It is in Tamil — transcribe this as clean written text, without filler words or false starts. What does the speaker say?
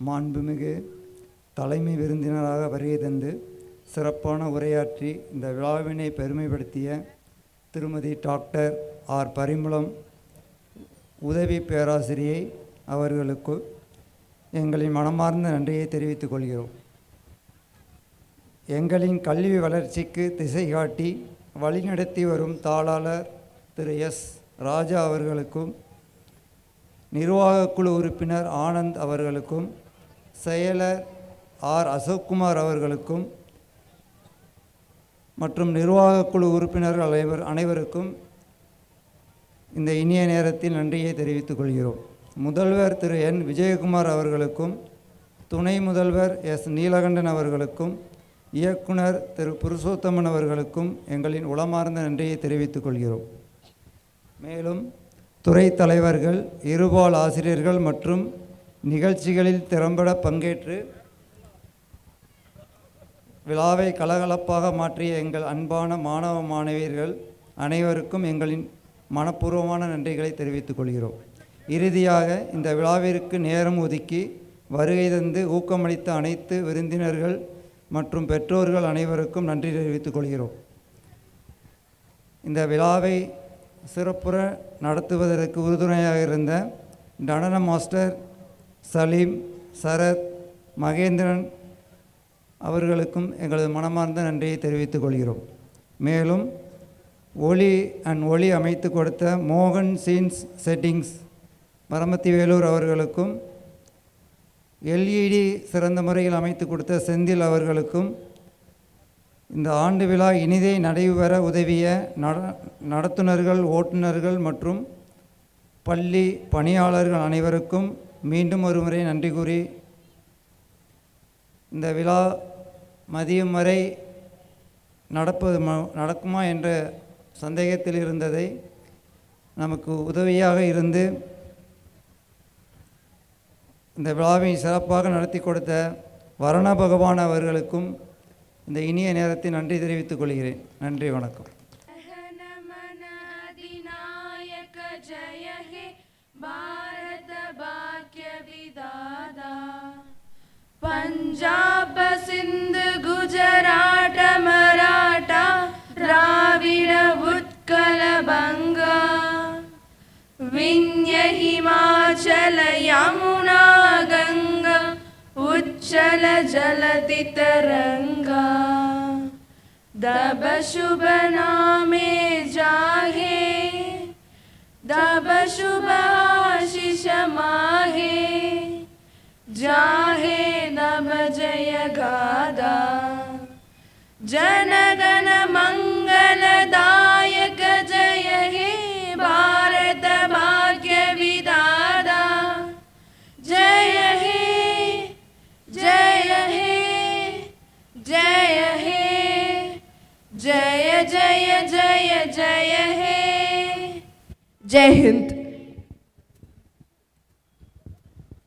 மாண்புமிகு தலைமை விருந்தினராக வருகை தந்து சிறப்பான உரையாற்றி இந்த விழாவினை பெருமைப்படுத்திய திருமதி டாக்டர் ஆர் பரிமளம் உதவி பேராசிரியை அவர்களுக்கு எங்களின் மனமார்ந்த நன்றியை தெரிவித்துக் கொள்கிறோம். எங்களின் கல்வி வளர்ச்சிக்கு திசை காட்டி வழிநடத்தி வரும் தாளாளர் திரு எஸ் ராஜா அவர்களுக்கும், நிர்வாகக்குழு உறுப்பினர் ஆனந்த் அவர்களுக்கும், செயலர் ஆர் அசோக்குமார் அவர்களுக்கும் மற்றும் நிர்வாகக்குழு உறுப்பினர்கள் அனைவருக்கும் இந்த இனிய நேரத்தில் நன்றியை தெரிவித்துக் கொள்கிறோம். முதல்வர் திரு என் விஜயகுமார் அவர்களுக்கும், துணை முதல்வர் எஸ் நீலகண்டன் அவர்களுக்கும், இயக்குனர் திரு புருஷோத்தமன் அவர்களுக்கும் எங்களின் உளமார்ந்த நன்றியை தெரிவித்துக் கொள்கிறோம். மேலும் துறை தலைவர்கள், இருபால் ஆசிரியர்கள் மற்றும் நிகழ்ச்சிகளில் திறம்பட பங்கேற்று விழாவை கலகலப்பாக மாற்றிய எங்கள் அன்பான மாணவ மாணவியர்கள் அனைவருக்கும் எங்களின் மனப்பூர்வமான நன்றிகளை தெரிவித்துக் கொள்கிறோம். இறுதியாக இந்த விழாவிற்கு நேரம் ஒதுக்கி வருகை தந்து ஊக்கமளித்த அனைத்து விருந்தினர்கள் மற்றும் பெற்றோர்கள் அனைவருக்கும் நன்றி தெரிவித்துக் கொள்கிறோம். இந்த விழாவை சிறப்புற நடத்துவதற்கு உறுதுணையாக இருந்த நடன மாஸ்டர் சலீம், சரத், மகேந்திரன் அவர்களுக்கும் எங்களது மனமார்ந்த நன்றியை தெரிவித்துக் கொள்கிறோம். மேலும் ஒளி அமைத்து கொடுத்த மோகன் சீன்ஸ் செட்டிங்ஸ் பரமத்தி வேலூர் அவர்களுக்கும், LED சிறந்த முறையில் அமைத்து கொடுத்த செந்தில் அவர்களுக்கும், இந்த ஆண்டு விழா இனிதே நடைபெற உதவிய நடத்துனர்கள், ஓட்டுநர்கள் மற்றும் பள்ளி பணியாளர்கள் அனைவருக்கும் மீண்டும் ஒரு முறை நன்றி கூறி, இந்த விழா மதியம் வரை நடக்குமா என்ற சந்தேகத்தில் இருந்ததை நமக்கு உதவியாக இருந்து இந்த விழாவை சிறப்பாக நடத்தி கொடுத்த வரண பகவான் அவர்களுக்கும் இந்த இனிய நேரத்தில் நன்றி தெரிவித்துக் கொள்கிறேன். நன்றி, வணக்கம். पंजाब सिंध गुजरात मराठा द्राविड उत्कल बंगा विंध्य हिमाचल यमुना गंगा उच्चल जलति तरंगा दब शुभ नामे जाहे दब शुभ आशीष माहे जाहे नभ जय गादा जनगण मंगलदायक जय हे भारत भाग्य विधाता जय हे जय हे जय हे जय जय जय जय हे। जय हिंद।